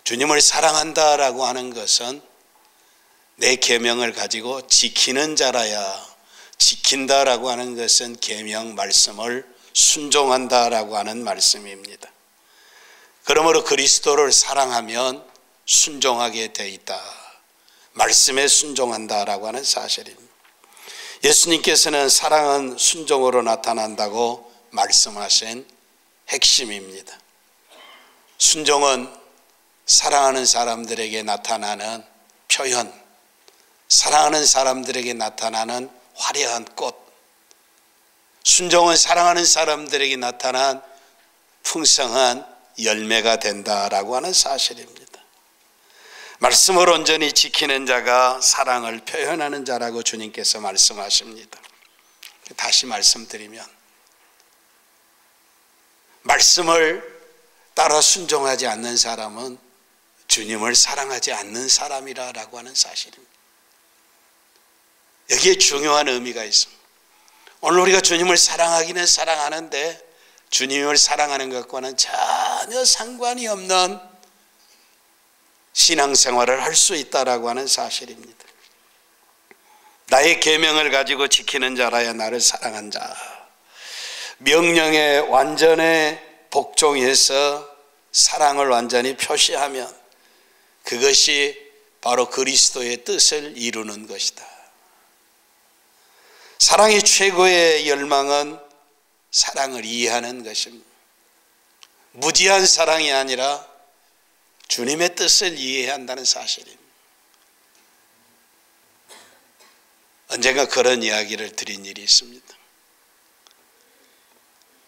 주님을 사랑한다라고 하는 것은 내 계명을 가지고 지키는 자라야, 지킨다라고 하는 것은 계명 말씀을 순종한다라고 하는 말씀입니다. 그러므로 그리스도를 사랑하면 순종하게 돼 있다. 말씀에 순종한다라고 하는 사실입니다. 예수님께서는 사랑은 순종으로 나타난다고 말씀하신 핵심입니다. 순종은 사랑하는 사람들에게 나타나는 표현, 사랑하는 사람들에게 나타나는 화려한 꽃, 순종은 사랑하는 사람들에게 나타난 풍성한 열매가 된다라고 하는 사실입니다. 말씀을 온전히 지키는 자가 사랑을 표현하는 자라고 주님께서 말씀하십니다. 다시 말씀드리면 말씀을 따라 순종하지 않는 사람은 주님을 사랑하지 않는 사람이라고 하는 사실입니다. 여기에 중요한 의미가 있습니다. 오늘 우리가 주님을 사랑하기는 사랑하는데 주님을 사랑하는 것과는 전혀 상관이 없는 신앙생활을 할 수 있다라고 하는 사실입니다. 나의 계명을 가지고 지키는 자라야 나를 사랑한 자. 명령에 완전히 복종해서 사랑을 완전히 표시하면 그것이 바로 그리스도의 뜻을 이루는 것이다. 사랑의 최고의 열망은 사랑을 이해하는 것입니다. 무지한 사랑이 아니라 주님의 뜻을 이해해야 한다는 사실입니다. 언젠가 그런 이야기를 드린 일이 있습니다.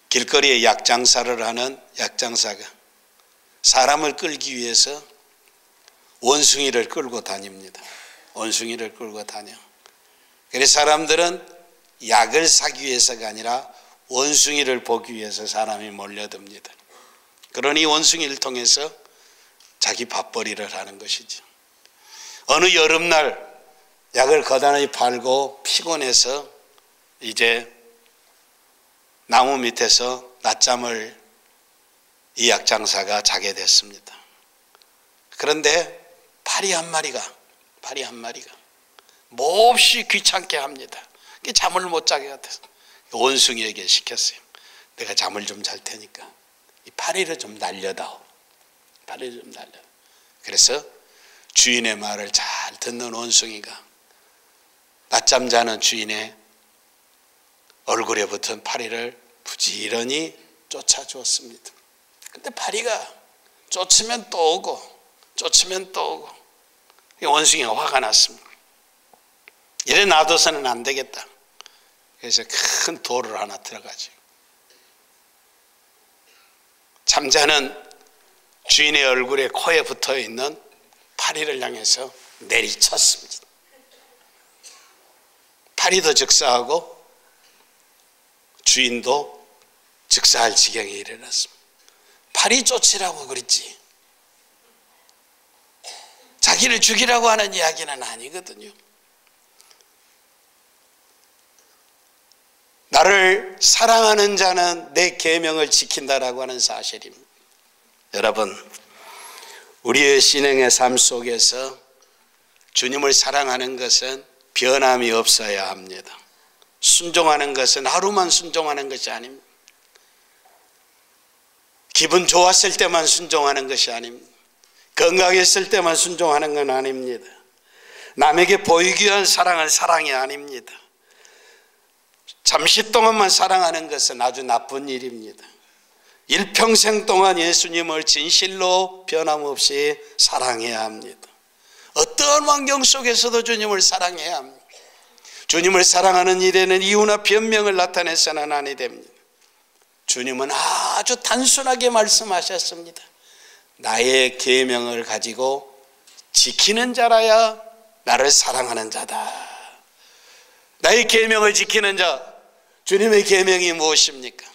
길거리에 약장사를 하는 약장사가 사람을 끌기 위해서 원숭이를 끌고 다닙니다. 원숭이를 끌고 다녀. 그래서 사람들은 약을 사기 위해서가 아니라 원숭이를 보기 위해서 사람이 몰려듭니다. 그러니 원숭이를 통해서 자기 밥벌이를 하는 것이죠. 어느 여름날 약을 거다나이 팔고 피곤해서 이제 나무 밑에서 낮잠을 이 약장사가 자게 됐습니다. 그런데 파리 한 마리가 몹시 귀찮게 합니다. 잠을 못 자게 같아서 원숭이에게 시켰어요. 내가 잠을 좀 잘 테니까 이 파리를 좀 날려다오. 파리를 좀 날려. 그래서 주인의 말을 잘 듣는 원숭이가 낮잠 자는 주인의 얼굴에 붙은 파리를 부지런히 쫓아주었습니다. 근데 파리가 쫓으면 또 오고 원숭이가 화가 났습니다. 이래 놔둬서는 안 되겠다. 그래서 큰 돌을 하나 들어가지고 잠자는 주인의 얼굴에 코에 붙어있는 파리를 향해서 내리쳤습니다. 파리도 즉사하고 주인도 즉사할 지경에 이르렀습니다. 파리 쫓으라고 그랬지 자기를 죽이라고 하는 이야기는 아니거든요. 나를 사랑하는 자는 내 계명을 지킨다라고 하는 사실입니다. 여러분, 우리의 신앙의 삶 속에서 주님을 사랑하는 것은 변함이 없어야 합니다. 순종하는 것은 하루만 순종하는 것이 아닙니다. 기분 좋았을 때만 순종하는 것이 아닙니다. 건강했을 때만 순종하는 건 아닙니다. 남에게 보이기 위한 사랑은 사랑이 아닙니다. 잠시 동안만 사랑하는 것은 아주 나쁜 일입니다. 일평생 동안 예수님을 진실로 변함없이 사랑해야 합니다. 어떠한 환경 속에서도 주님을 사랑해야 합니다. 주님을 사랑하는 일에는 이유나 변명을 나타내서는 아니 됩니다. 주님은 아주 단순하게 말씀하셨습니다. 나의 계명을 가지고 지키는 자라야 나를 사랑하는 자다. 나의 계명을 지키는 자, 주님의 계명이 무엇입니까?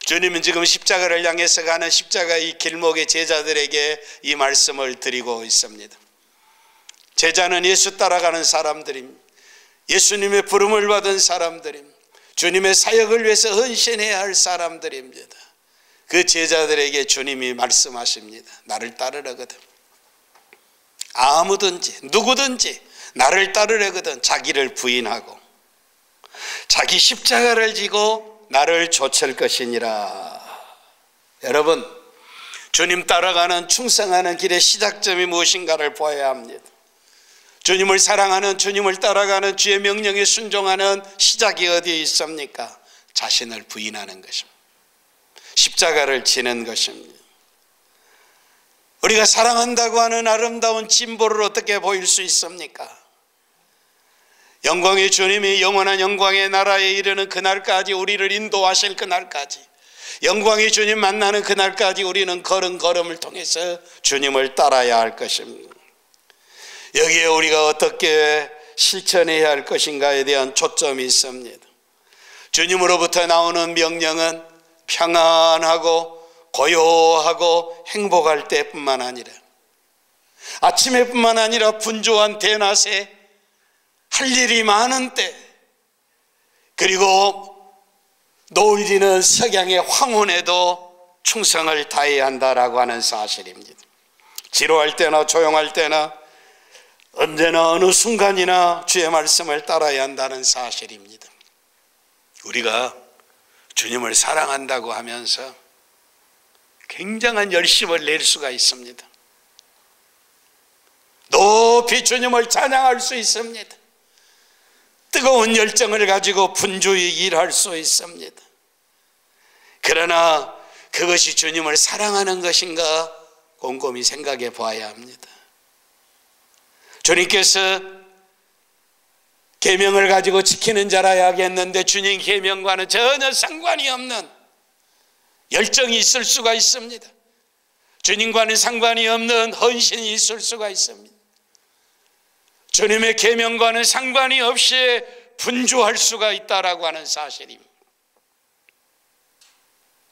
주님은 지금 십자가를 향해서 가는 십자가의 길목의 제자들에게 이 말씀을 드리고 있습니다. 제자는 예수 따라가는 사람들입니다. 예수님의 부름을 받은 사람들입니다. 주님의 사역을 위해서 헌신해야 할 사람들입니다. 그 제자들에게 주님이 말씀하십니다. 나를 따르라거든. 아무든지 누구든지 나를 따르려거든 자기를 부인하고 자기 십자가를 지고 나를 좇을 것이니라. 여러분, 주님 따라가는 충성하는 길의 시작점이 무엇인가를 보아야 합니다. 주님을 사랑하는, 주님을 따라가는, 주의 명령에 순종하는 시작이 어디에 있습니까? 자신을 부인하는 것입니다. 십자가를 지는 것입니다. 우리가 사랑한다고 하는 아름다운 진보를 어떻게 보일 수 있습니까? 영광의 주님이 영원한 영광의 나라에 이르는 그날까지, 우리를 인도하실 그날까지, 영광의 주님 만나는 그날까지 우리는 걸음걸음을 통해서 주님을 따라야 할 것입니다. 여기에 우리가 어떻게 실천해야 할 것인가에 대한 초점이 있습니다. 주님으로부터 나오는 명령은 평안하고 고요하고 행복할 때뿐만 아니라, 아침에뿐만 아니라 분주한 대낮에, 할 일이 많은 때, 그리고 노을 지는 석양의 황혼에도 충성을 다해야 한다라고 하는 사실입니다. 지루할 때나 조용할 때나 언제나 어느 순간이나 주의 말씀을 따라야 한다는 사실입니다. 우리가 주님을 사랑한다고 하면서 굉장한 열심을 낼 수가 있습니다. 높이 주님을 찬양할 수 있습니다. 뜨거운 열정을 가지고 분주히 일할 수 있습니다. 그러나 그것이 주님을 사랑하는 것인가 곰곰이 생각해 봐야 합니다. 주님께서 계명을 가지고 지키는 자라 하겠는데 주님 계명과는 전혀 상관이 없는 열정이 있을 수가 있습니다. 주님과는 상관이 없는 헌신이 있을 수가 있습니다. 주님의 계명과는 상관이 없이 분주할 수가 있다라고 하는 사실입니다.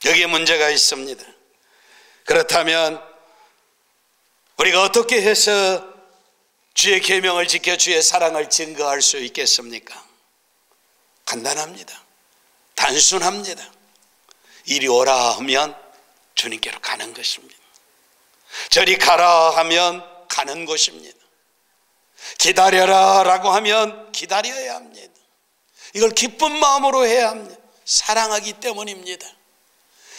여기에 문제가 있습니다. 그렇다면 우리가 어떻게 해서 주의 계명을 지켜 주의 사랑을 증거할 수 있겠습니까? 간단합니다. 단순합니다. 이리 오라 하면 주님께로 가는 것입니다. 저리 가라 하면 가는 곳입니다. 기다려라 라고 하면 기다려야 합니다. 이걸 기쁜 마음으로 해야 합니다. 사랑하기 때문입니다.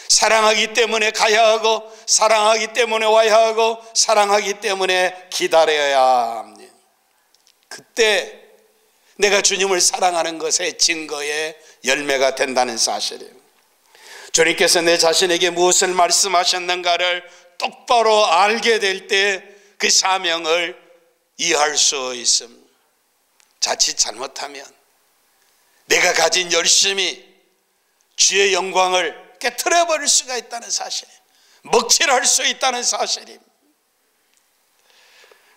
사랑하기 때문에 가야 하고, 사랑하기 때문에 와야 하고, 사랑하기 때문에 기다려야 합니다. 그때 내가 주님을 사랑하는 것의 증거의 열매가 된다는 사실이에요. 주님께서 내 자신에게 무엇을 말씀하셨는가를 똑바로 알게 될 때 그 사명을 이해할 수 있습니다. 자칫 잘못하면 내가 가진 열심이 주의 영광을 깨트려 버릴 수가 있다는 사실, 먹칠할 수 있다는 사실입니다.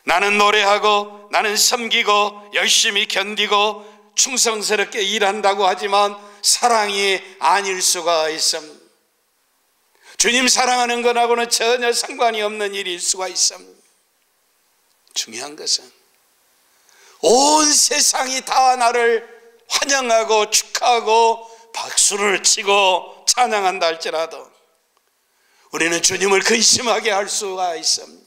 나는 노래하고 나는 섬기고 열심히 견디고 충성스럽게 일한다고 하지만 사랑이 아닐 수가 있습니다. 주님 사랑하는 것하고는 전혀 상관이 없는 일일 수가 있습니다. 중요한 것은 온 세상이 다 나를 환영하고 축하하고 박수를 치고 찬양한다 할지라도 우리는 주님을 근심하게 할 수가 있습니다.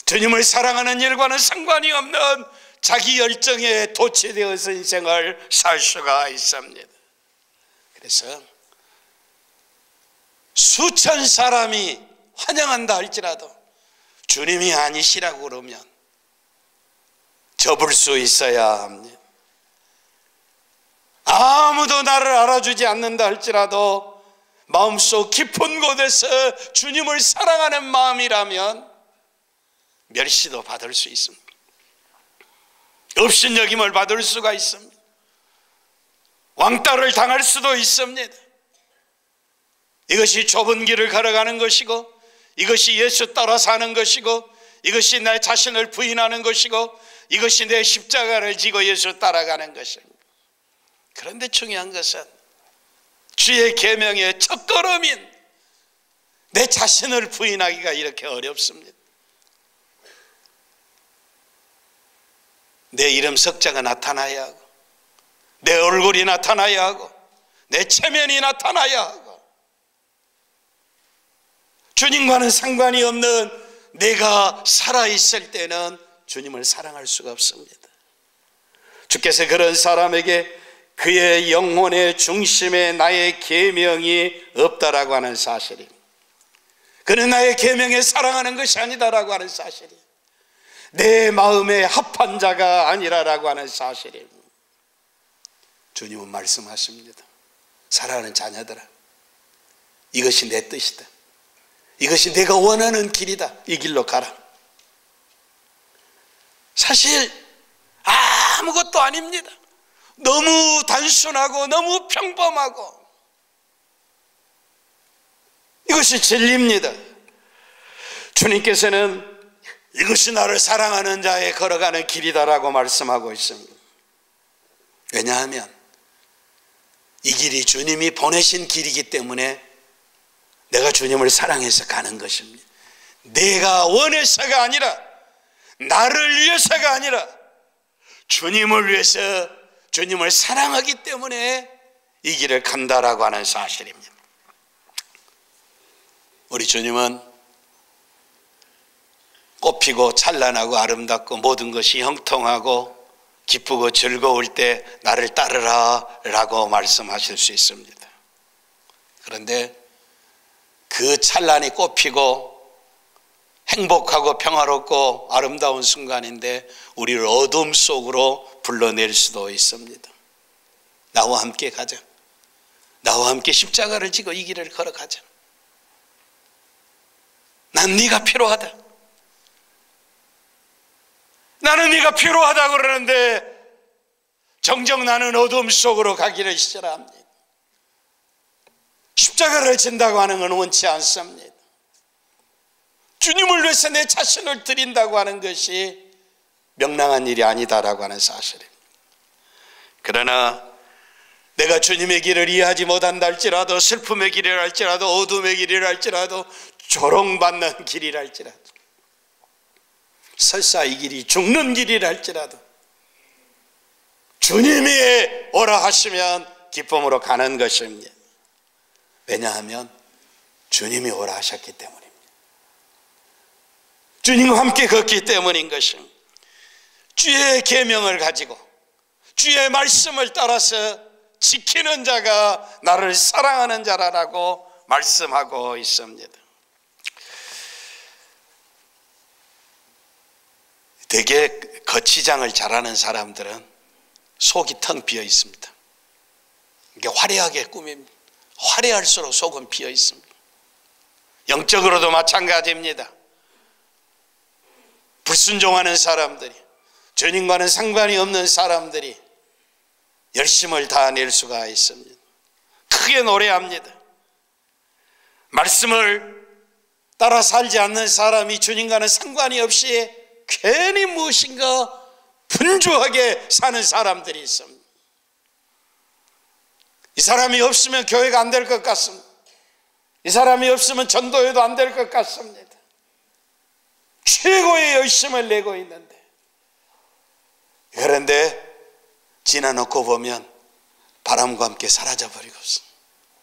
주님을 사랑하는 일과는 상관이 없는 자기 열정에 도취되어서 인생을 살 수가 있습니다. 그래서 수천 사람이 환영한다 할지라도 주님이 아니시라고 그러면 접을 수 있어야 합니다. 아무도 나를 알아주지 않는다 할지라도 마음속 깊은 곳에서 주님을 사랑하는 마음이라면 멸시도 받을 수 있습니다. 업신여김을 받을 수가 있습니다. 왕따를 당할 수도 있습니다. 이것이 좁은 길을 걸어가는 것이고, 이것이 예수 따라 사는 것이고, 이것이 내 자신을 부인하는 것이고, 이것이 내 십자가를 지고 예수 따라가는 것입니다. 그런데 중요한 것은 주의 계명의 첫걸음인 내 자신을 부인하기가 이렇게 어렵습니다. 내 이름 석자가 나타나야 하고, 내 얼굴이 나타나야 하고, 내 체면이 나타나야 하고, 주님과는 상관이 없는 내가 살아있을 때는 주님을 사랑할 수가 없습니다. 주께서 그런 사람에게 그의 영혼의 중심에 나의 계명이 없다라고 하는 사실입니다. 그는 나의 계명에 사랑하는 것이 아니다라고 하는 사실이에요. 내 마음에 합한 자가 아니라라고 하는 사실이에요. 주님은 말씀하십니다. 사랑하는 자녀들아, 이것이 내 뜻이다. 이것이 내가 원하는 길이다. 이 길로 가라. 사실 아무것도 아닙니다. 너무 단순하고 너무 평범하고 이것이 진리입니다. 주님께서는 이것이 나를 사랑하는 자에 걸어가는 길이다라고 말씀하고 있습니다. 왜냐하면 이 길이 주님이 보내신 길이기 때문에 내가 주님을 사랑해서 가는 것입니다. 내가 원해서가 아니라, 나를 위해서가 아니라 주님을 위해서, 주님을 사랑하기 때문에 이 길을 간다라고 하는 사실입니다. 우리 주님은 꽃피고 찬란하고 아름답고 모든 것이 형통하고 기쁘고 즐거울 때 나를 따르라 라고 말씀하실 수 있습니다. 그런데 그 찬란히 꽃피고 행복하고 평화롭고 아름다운 순간인데 우리를 어둠 속으로 불러낼 수도 있습니다. 나와 함께 가자. 나와 함께 십자가를 지고 이 길을 걸어가자. 난 네가 필요하다. 나는 네가 필요하다 그러는데 정녕 나는 어둠 속으로 가기를 싫어합니다. 십자가를 진다고 하는 건 원치 않습니다. 주님을 위해서 내 자신을 드린다고 하는 것이 명랑한 일이 아니다라고 하는 사실입니다. 그러나 내가 주님의 길을 이해하지 못한다 할지라도, 슬픔의 길이라 할지라도, 어둠의 길이라 할지라도, 조롱받는 길이라 할지라도, 설사 이 길이 죽는 길이라 할지라도 주님이 오라 하시면 기쁨으로 가는 것입니다. 왜냐하면 주님이 오라 하셨기 때문입니다. 주님과 함께 걷기 때문인 것입니다. 주의 계명을 가지고 주의 말씀을 따라서 지키는 자가 나를 사랑하는 자라고 말씀하고 있습니다. 되게 거치장을 잘하는 사람들은 속이 텅 비어 있습니다. 이게 화려하게 꾸밉니다. 화려할수록 속은 비어 있습니다. 영적으로도 마찬가지입니다. 불순종하는 사람들이, 주님과는 상관이 없는 사람들이 열심을 다낼 수가 있습니다. 크게 노래합니다. 말씀을 따라 살지 않는 사람이 주님과는 상관이 없이 괜히 무엇인가 분주하게 사는 사람들이 있습니다. 이 사람이 없으면 교회가 안 될 것 같습니다. 이 사람이 없으면 전도회도 안 될 것 같습니다. 최고의 열심을 내고 있는데, 그런데 지나놓고 보면 바람과 함께 사라져버리고 있습니다.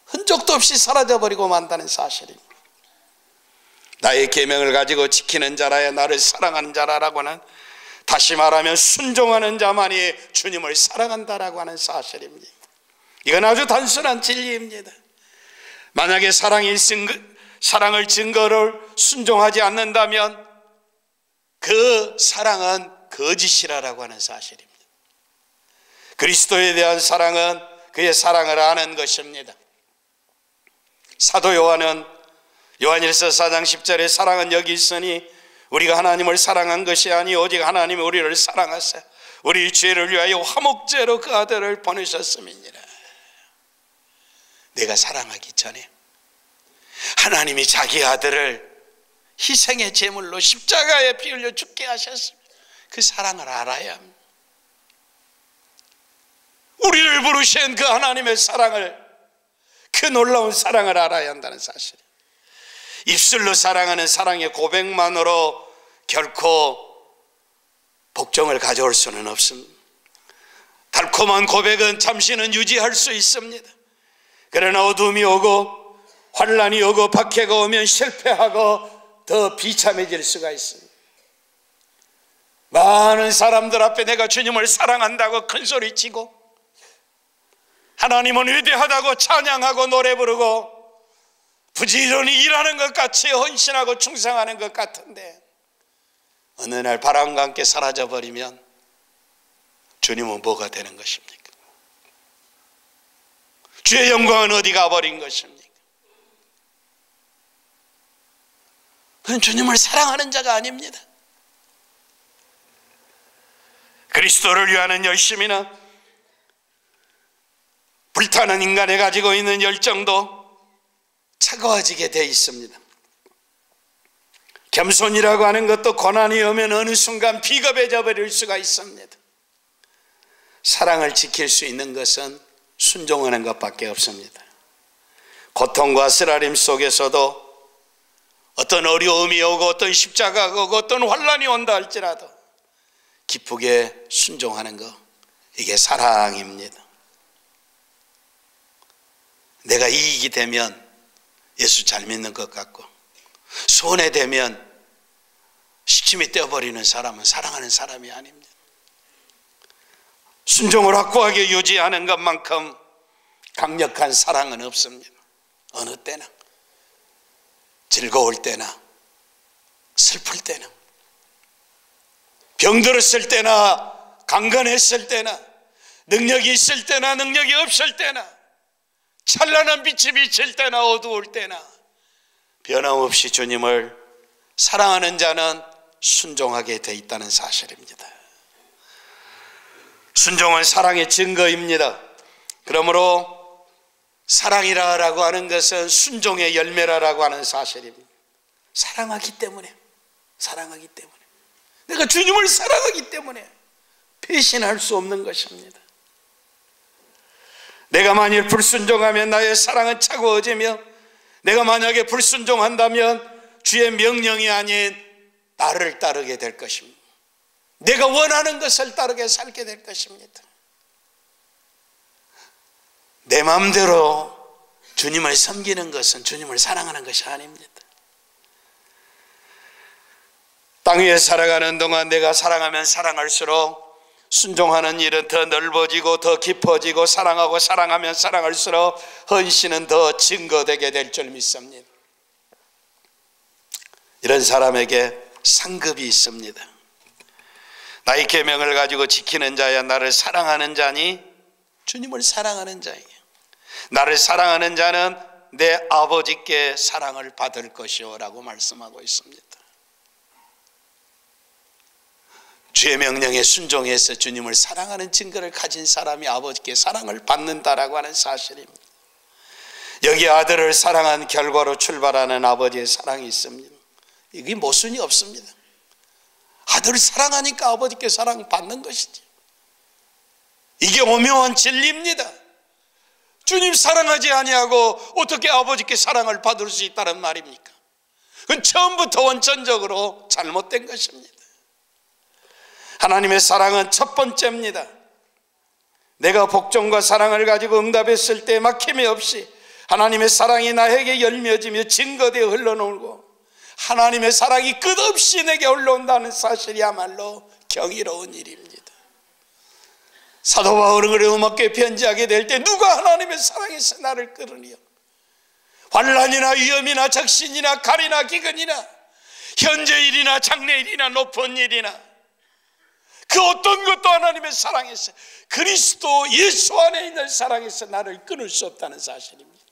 흔적도 없이 사라져버리고 만다는 사실입니다. 나의 계명을 가지고 지키는 자라야 나를 사랑하는 자라라고 하는, 다시 말하면 순종하는 자만이 주님을 사랑한다라고 하는 사실입니다. 이건 아주 단순한 진리입니다. 만약에 사랑을 증거를 순종하지 않는다면 그 사랑은 거짓이라고 하는 사실입니다. 그리스도에 대한 사랑은 그의 사랑을 아는 것입니다. 사도 요한은 요한일서 4장 10절에 사랑은 여기 있으니 우리가 하나님을 사랑한 것이 아니 오직 하나님이 우리를 사랑하사 우리 죄를 위하여 화목제로 그 아들을 보내셨음이니라. 내가 사랑하기 전에 하나님이 자기 아들을 희생의 제물로 십자가에 피 흘려 죽게 하셨습니다. 그 사랑을 알아야 합니다. 우리를 부르신 그 하나님의 사랑을, 그 놀라운 사랑을 알아야 한다는 사실. 입술로 사랑하는 사랑의 고백만으로 결코 복종을 가져올 수는 없습니다. 달콤한 고백은 잠시는 유지할 수 있습니다. 그러나 어둠이 오고 환란이 오고 박해가 오면 실패하고 더 비참해질 수가 있습니다. 많은 사람들 앞에 내가 주님을 사랑한다고 큰소리치고 하나님은 위대하다고 찬양하고 노래 부르고 부지런히 일하는 것 같이 헌신하고 충성하는 것 같은데 어느 날 바람과 함께 사라져버리면 주님은 뭐가 되는 것입니까? 주의 영광은 어디 가버린 것입니까? 그건 주님을 사랑하는 자가 아닙니다. 그리스도를 위하는 열심이나 불타는 인간이 가지고 있는 열정도 차가워지게 돼 있습니다. 겸손이라고 하는 것도 고난이 오면 어느 순간 비겁해져 버릴 수가 있습니다. 사랑을 지킬 수 있는 것은 순종하는 것밖에 없습니다. 고통과 쓰라림 속에서도 어떤 어려움이 오고 어떤 십자가가 오고 어떤 환난이 온다 할지라도 기쁘게 순종하는 것, 이게 사랑입니다. 내가 이익이 되면 예수 잘 믿는 것 같고 손해되면 시침이 떼어버리는 사람은 사랑하는 사람이 아닙니다. 순종을 확고하게 유지하는 것만큼 강력한 사랑은 없습니다. 어느 때나, 즐거울 때나 슬플 때나, 병들었을 때나 강건했을 때나, 능력이 있을 때나 능력이 없을 때나, 찬란한 빛이 비칠 때나 어두울 때나 변함없이 주님을 사랑하는 자는 순종하게 돼 있다는 사실입니다. 순종은 사랑의 증거입니다. 그러므로 사랑이라고 하는 것은 순종의 열매라고 하는 사실입니다. 사랑하기 때문에 내가 주님을 사랑하기 때문에 배신할 수 없는 것입니다. 내가 만일 불순종하면 나의 사랑은 차가워지며 내가 만약에 불순종한다면 주의 명령이 아닌 나를 따르게 될 것입니다. 내가 원하는 것을 따르게 살게 될 것입니다. 내 마음대로 주님을 섬기는 것은 주님을 사랑하는 것이 아닙니다. 땅 위에 살아가는 동안 내가 사랑하면 사랑할수록 순종하는 일은 더 넓어지고 더 깊어지고 사랑하면 사랑할수록 헌신은 더 증거되게 될 줄 믿습니다. 이런 사람에게 상급이 있습니다. 나의 계명을 가지고 지키는 자야 나를 사랑하는 자니 주님을 사랑하는 자예요. 나를 사랑하는 자는 내 아버지께 사랑을 받을 것이요 라고 말씀하고 있습니다. 주의 명령에 순종해서 주님을 사랑하는 증거를 가진 사람이 아버지께 사랑을 받는다라고 하는 사실입니다. 여기 아들을 사랑한 결과로 출발하는 아버지의 사랑이 있습니다. 이게 모순이 없습니다. 아들을 사랑하니까 아버지께 사랑받는 것이지. 이게 오묘한 진리입니다. 주님 사랑하지 아니하고 어떻게 아버지께 사랑을 받을 수 있다는 말입니까? 그건 처음부터 원천적으로 잘못된 것입니다. 하나님의 사랑은 첫 번째입니다. 내가 복종과 사랑을 가지고 응답했을 때 막힘이 없이 하나님의 사랑이 나에게 열매지며 증거되어 흘러나오고 하나님의 사랑이 끝없이 내게 흘러온다는 사실이야말로 경이로운 일입니다. 사도 바울은 로마교회에 편지하게 될 때 누가 하나님의 사랑에서 나를 끌으리요? 환난이나 위험이나 적신이나 칼이나 기근이나 현재일이나 장래일이나 높은 일이나 그 어떤 것도 하나님의 사랑에서 그리스도 예수 안에 있는 사랑에서 나를 끊을 수 없다는 사실입니다.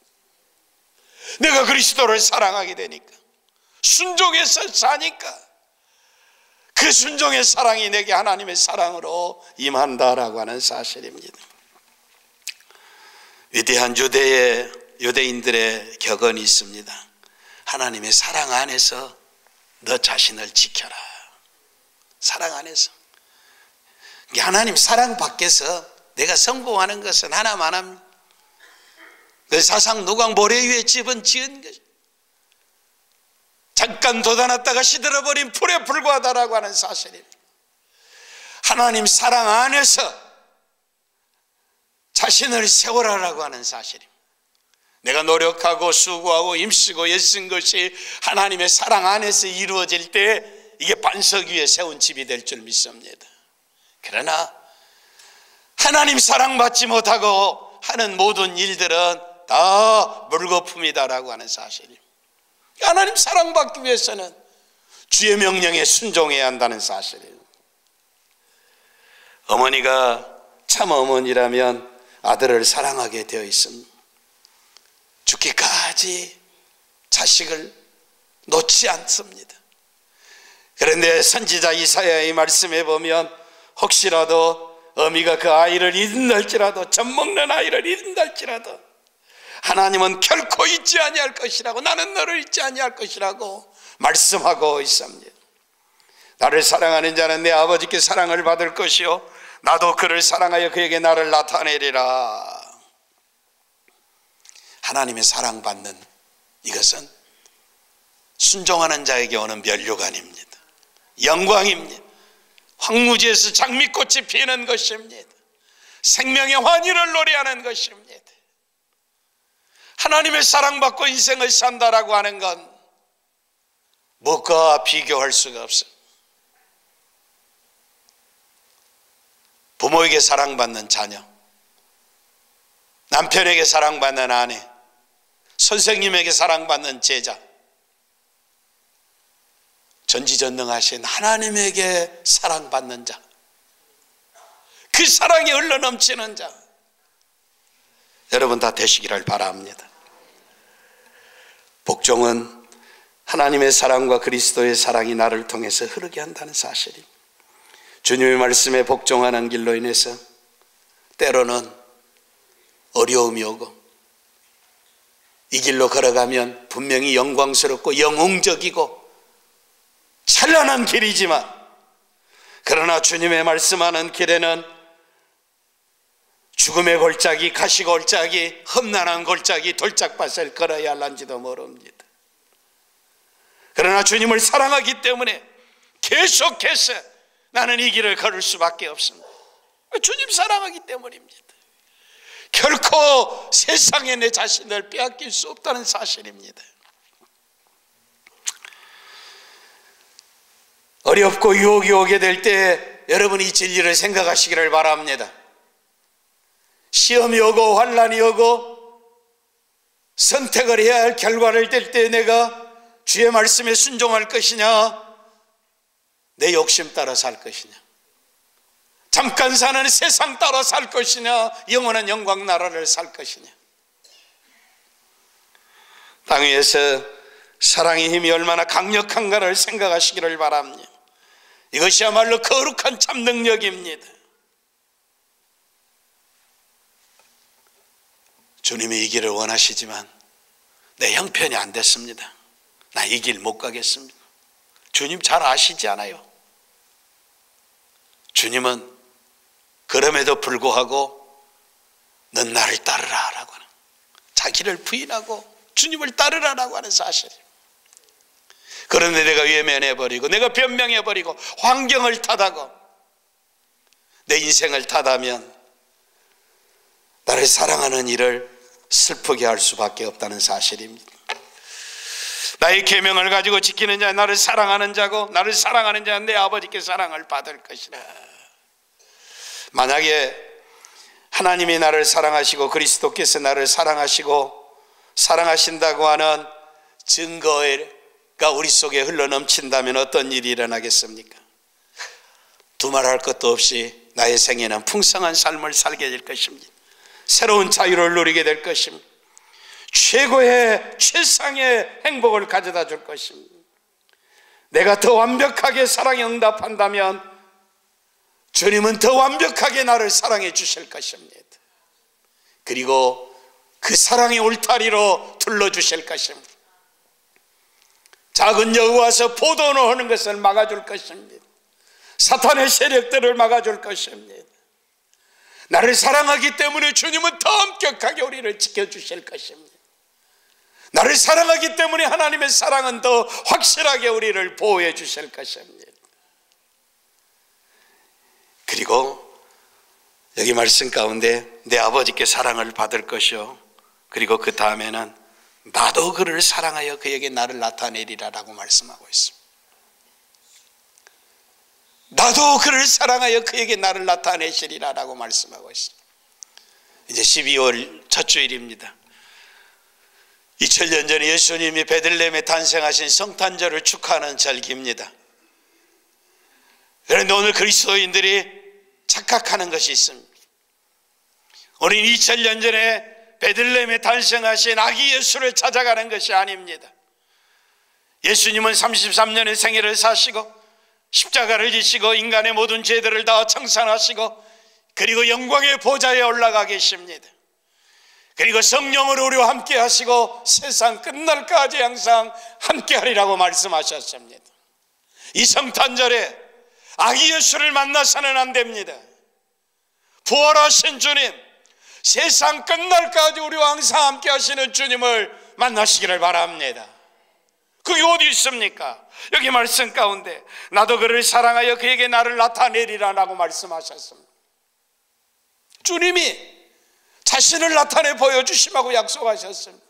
내가 그리스도를 사랑하게 되니까 순종해서 사니까 그 순종의 사랑이 내게 하나님의 사랑으로 임한다라고 하는 사실입니다. 위대한 유대인들의 격언이 있습니다. 하나님의 사랑 안에서 너 자신을 지켜라. 사랑 안에서. 하나님 사랑 밖에서 내가 성공하는 것은 하나만 합니다. 그 사상 노광 모래 위에 집은 지은 것, 잠깐 돋아났다가 시들어버린 풀에 불과하다라고 하는 사실입니다. 하나님 사랑 안에서 자신을 세워라라고 하는 사실입니다. 내가 노력하고 수고하고 힘쓰고 애쓴 것이 하나님의 사랑 안에서 이루어질 때 이게 반석 위에 세운 집이 될 줄 믿습니다. 그러나 하나님 사랑받지 못하고 하는 모든 일들은 다 물거품이다라고 하는 사실입니다. 하나님 사랑받기 위해서는 주의 명령에 순종해야 한다는 사실이에요. 어머니가 참 어머니라면 아들을 사랑하게 되어 있습니다. 죽기까지 자식을 놓지 않습니다. 그런데 선지자 이사야의 말씀에 보면 혹시라도 어미가 그 아이를 잃는달지라도, 젖먹는 아이를 잃는달지라도 하나님은 결코 잊지 아니할 것이라고, 나는 너를 잊지 아니할 것이라고 말씀하고 있습니다. 나를 사랑하는 자는 내 아버지께 사랑을 받을 것이요 나도 그를 사랑하여 그에게 나를 나타내리라. 하나님의 사랑받는 이것은 순종하는 자에게 오는 면류관입니다. 영광입니다. 황무지에서 장미꽃이 피는 것입니다. 생명의 환희를 노래하는 것입니다. 하나님의 사랑받고 인생을 산다라고 하는 건 무엇과 비교할 수가 없어요. 부모에게 사랑받는 자녀, 남편에게 사랑받는 아내, 선생님에게 사랑받는 제자, 전지전능하신 하나님에게 사랑받는 자, 그 사랑이 흘러넘치는 자, 여러분 다 되시기를 바랍니다. 복종은 하나님의 사랑과 그리스도의 사랑이 나를 통해서 흐르게 한다는 사실입니다. 주님의 말씀에 복종하는 길로 인해서 때로는 어려움이 오고, 이 길로 걸어가면 분명히 영광스럽고 영웅적이고 찬란한 길이지만, 그러나 주님의 말씀하는 길에는 죽음의 골짜기, 가시골짜기, 험난한 골짜기, 돌짝밭을 걸어야 할런지도 모릅니다. 그러나 주님을 사랑하기 때문에 계속해서 나는 이 길을 걸을 수밖에 없습니다. 주님 사랑하기 때문입니다. 결코 세상에 내 자신을 빼앗길 수 없다는 사실입니다. 어렵고 유혹이 오게 될 때 여러분이 이 진리를 생각하시기를 바랍니다. 시험이 오고 환난이 오고 선택을 해야 할 결과를 될 때 내가 주의 말씀에 순종할 것이냐, 내 욕심 따라 살 것이냐, 잠깐 사는 세상 따라 살 것이냐, 영원한 영광 나라를 살 것이냐. 땅 위에서 사랑의 힘이 얼마나 강력한가를 생각하시기를 바랍니다. 이것이야말로 거룩한 참 능력입니다. 주님이 이 길을 원하시지만 내 형편이 안 됐습니다. 나 이 길 못 가겠습니다. 주님 잘 아시지 않아요? 주님은 그럼에도 불구하고 넌 나를 따르라 라고 하는, 자기를 부인하고 주님을 따르라라고 하는 사실. 그런데 내가 외면해버리고 내가 변명해버리고 환경을 탓하고 내 인생을 탓하면 나를 사랑하는 이를 슬프게 할 수밖에 없다는 사실입니다. 나의 계명을 가지고 지키는 자, 나를 사랑하는 자고, 나를 사랑하는 자는 내 아버지께 사랑을 받을 것이라. 만약에 하나님이 나를 사랑하시고 그리스도께서 나를 사랑하시고 사랑하신다고 하는 증거가 우리 속에 흘러넘친다면 어떤 일이 일어나겠습니까? 두말할 것도 없이 나의 생애는 풍성한 삶을 살게 될 것입니다. 새로운 자유를 누리게 될 것입니다. 최고의 최상의 행복을 가져다 줄 것입니다. 내가 더 완벽하게 사랑에 응답한다면 주님은 더 완벽하게 나를 사랑해 주실 것입니다. 그리고 그 사랑의 울타리로 둘러주실 것입니다. 작은 여우 와서 포도노 하는 것을 막아줄 것입니다. 사탄의 세력들을 막아줄 것입니다. 나를 사랑하기 때문에 주님은 더 엄격하게 우리를 지켜주실 것입니다. 나를 사랑하기 때문에 하나님의 사랑은 더 확실하게 우리를 보호해 주실 것입니다. 그리고 여기 말씀 가운데 내 아버지께 사랑을 받을 것이요 그리고 그 다음에는 나도 그를 사랑하여 그에게 나를 나타내리라라고 말씀하고 있습니다. 나도 그를 사랑하여 그에게 나를 나타내시리라라고 말씀하고 있습니다. 이제 12월 첫 주일입니다. 2000년 전에 예수님이 베들레헴에 탄생하신 성탄절을 축하하는 절기입니다. 그런데 오늘 그리스도인들이 착각하는 것이 있습니다. 우리는 2000년 전에 베들레헴에 탄생하신 아기 예수를 찾아가는 것이 아닙니다. 예수님은 33년의 생애를 사시고 십자가를 지시고 인간의 모든 죄들을 다 청산하시고 그리고 영광의 보좌에 올라가 계십니다. 그리고 성령으로 우리와 함께 하시고 세상 끝날까지 항상 함께 하리라고 말씀하셨습니다. 이 성탄절에 아기 예수를 만나서는 안 됩니다. 부활하신 주님, 세상 끝날까지 우리와 항상 함께 하시는 주님을 만나시기를 바랍니다. 그게 어디 있습니까? 여기 말씀 가운데 나도 그를 사랑하여 그에게 나를 나타내리라라고 말씀하셨습니다. 주님이 자신을 나타내 보여주시라고 약속하셨습니다.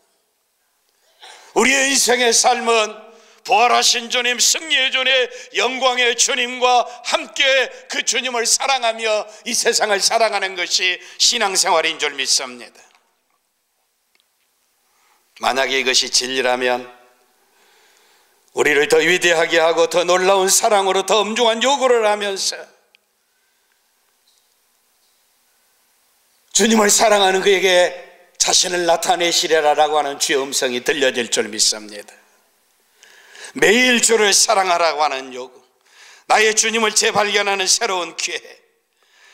우리의 인생의 삶은 부활하신 주님, 승리의 주님, 영광의 주님과 함께 그 주님을 사랑하며 이 세상을 살아가는 것이 신앙생활인 줄 믿습니다. 만약에 이것이 진리라면 우리를 더 위대하게 하고 더 놀라운 사랑으로 더 엄중한 요구를 하면서 주님을 사랑하는 그에게 자신을 나타내시리라라고 하는 주의 음성이 들려질 줄 믿습니다. 매일 주를 사랑하라고 하는 요구, 나의 주님을 재발견하는 새로운 기회,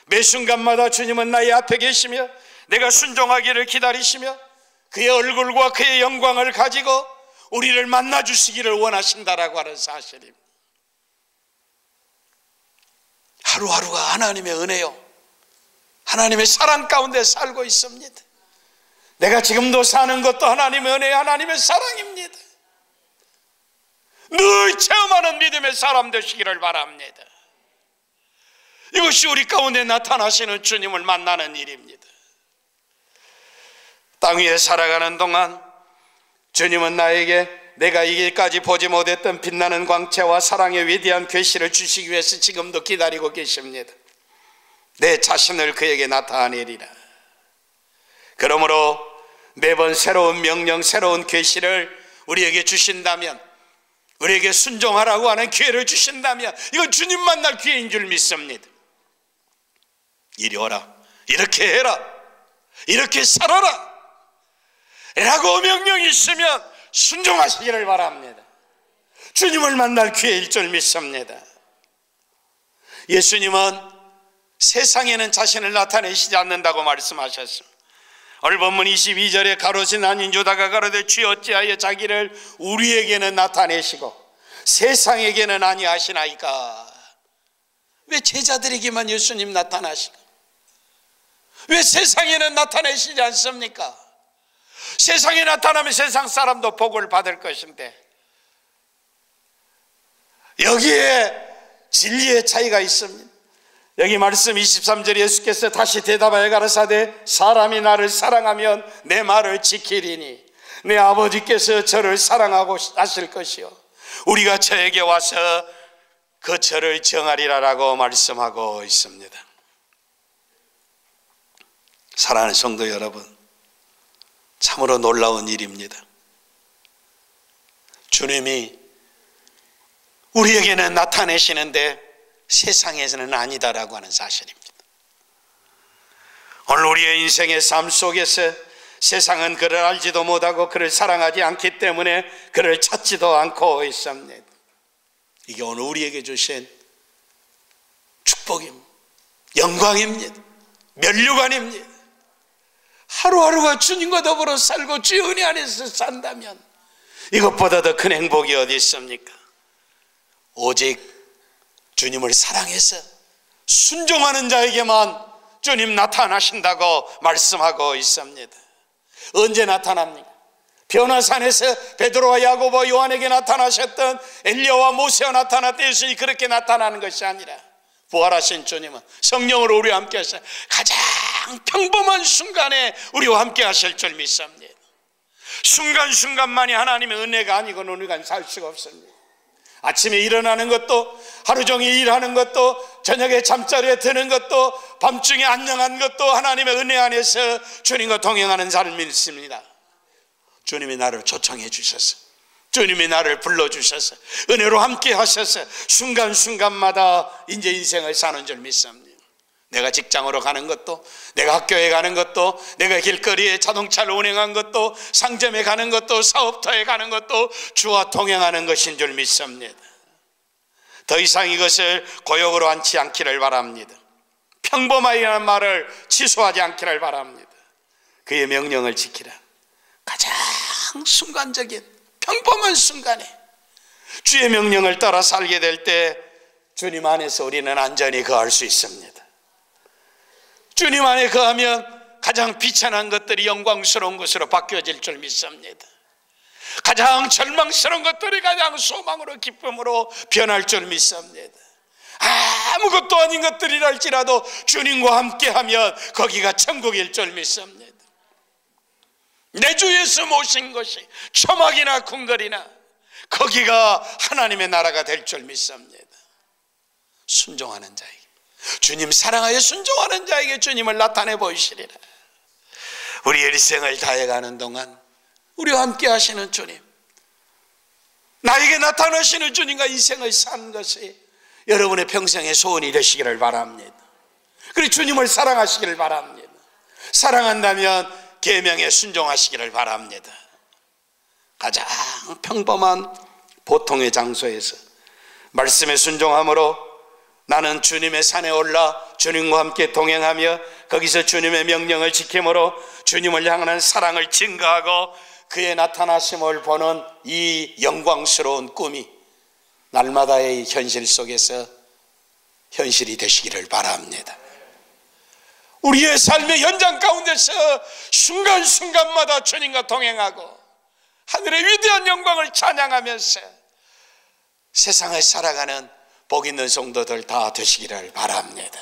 매 순간마다 주님은 나의 앞에 계시며 내가 순종하기를 기다리시며 그의 얼굴과 그의 영광을 가지고 우리를 만나주시기를 원하신다라고 하는 사실입니다. 하루하루가 하나님의 은혜요, 하나님의 사랑 가운데 살고 있습니다. 내가 지금도 사는 것도 하나님의 은혜, 하나님의 사랑입니다. 늘 체험하는 믿음의 사람 되시기를 바랍니다. 이것이 우리 가운데 나타나시는 주님을 만나는 일입니다. 땅 위에 살아가는 동안 주님은 나에게 내가 이길까지 보지 못했던 빛나는 광채와 사랑의 위대한 계시를 주시기 위해서 지금도 기다리고 계십니다. 내 자신을 그에게 나타내리라. 그러므로 매번 새로운 명령, 새로운 계시를 우리에게 주신다면, 우리에게 순종하라고 하는 기회를 주신다면 이건 주님 만날 기회인 줄 믿습니다. 이리 오라, 이렇게 해라, 이렇게 살아라 라고 명령이 있으면 순종하시기를 바랍니다. 주님을 만날 기회일 줄 믿습니다. 예수님은 세상에는 자신을 나타내시지 않는다고 말씀하셨습니다. 오늘 본문 22절에 가로신 아닌 유다가 가로되 주여 어찌하여 자기를 우리에게는 나타내시고 세상에게는 아니하시나이까. 왜 제자들에게만 예수님 나타나시고 왜 세상에는 나타내시지 않습니까? 세상에 나타나면 세상 사람도 복을 받을 것인데 여기에 진리의 차이가 있습니다. 여기 말씀 23절에 예수께서 다시 대답하여 가라사대 사람이 나를 사랑하면 내 말을 지키리니 내 아버지께서 저를 사랑하고 하실 것이요 우리가 저에게 와서 그 저를 정하리라라고 말씀하고 있습니다. 사랑하는 성도 여러분, 참으로 놀라운 일입니다. 주님이 우리에게는 나타내시는데 세상에서는 아니다라고 하는 사실입니다. 오늘 우리의 인생의 삶 속에서 세상은 그를 알지도 못하고 그를 사랑하지 않기 때문에 그를 찾지도 않고 있습니다. 이게 오늘 우리에게 주신 축복입니다. 영광입니다. 면류관입니다. 하루하루가 주님과 더불어 살고 주의 은혜 안에서 산다면 이것보다 더 큰 행복이 어디 있습니까? 오직 주님을 사랑해서 순종하는 자에게만 주님 나타나신다고 말씀하고 있습니다. 언제 나타납니까? 변화산에서 베드로와 야고보 요한에게 나타나셨던 엘리야와 모세와 나타났던 예수님이 그렇게 나타나는 것이 아니라 부활하신 주님은 성령으로 우리와 함께 하셔 가장 평범한 순간에 우리와 함께 하실 줄 믿습니다. 순간순간만이 하나님의 은혜가 아니고는 우리가 살 수가 없습니다. 아침에 일어나는 것도, 하루 종일 일하는 것도, 저녁에 잠자리에 드는 것도, 밤중에 안녕한 것도 하나님의 은혜 안에서 주님과 동행하는 삶이 있습니다. 주님이 나를 초청해 주셔서, 주님이 나를 불러주셔서, 은혜로 함께 하셔서 순간순간마다 이제 인생을 사는 줄 믿습니다. 내가 직장으로 가는 것도, 내가 학교에 가는 것도, 내가 길거리에 자동차를 운행한 것도, 상점에 가는 것도, 사업터에 가는 것도 주와 동행하는 것인 줄 믿습니다. 더 이상 이것을 고역으로 앉지 않기를 바랍니다. 평범하다는 말을 취소하지 않기를 바랍니다. 그의 명령을 지키라. 가장 순간적인 평범한 순간에 주의 명령을 따라 살게 될 때 주님 안에서 우리는 안전히 거할 수 있습니다. 주님 안에 거하면 가장 비천한 것들이 영광스러운 것으로 바뀌어질 줄 믿습니다. 가장 절망스러운 것들이 가장 소망으로 기쁨으로 변할 줄 믿습니다. 아무것도 아닌 것들이랄지라도 주님과 함께하면 거기가 천국일 줄 믿습니다. 내 주 예수 모신 것이 초막이나 궁궐이나 거기가 하나님의 나라가 될 줄 믿습니다. 순종하는 자에게, 주님 사랑하여 순종하는 자에게 주님을 나타내 보이시리라. 우리의 일생을 다해가는 동안 우리와 함께 하시는 주님, 나에게 나타나시는 주님과 인생을 사는 것이 여러분의 평생의 소원이 되시기를 바랍니다. 그리고 주님을 사랑하시기를 바랍니다. 사랑한다면 계명에 순종하시기를 바랍니다. 가장 평범한 보통의 장소에서 말씀에 순종함으로 나는 주님의 산에 올라 주님과 함께 동행하며 거기서 주님의 명령을 지킴으로 주님을 향하는 사랑을 증거하고 그의 나타나심을 보는 이 영광스러운 꿈이 날마다의 현실 속에서 현실이 되시기를 바랍니다. 우리의 삶의 현장 가운데서 순간순간마다 주님과 동행하고 하늘의 위대한 영광을 찬양하면서 세상을 살아가는 복 있는 성도들 다 되시기를 바랍니다.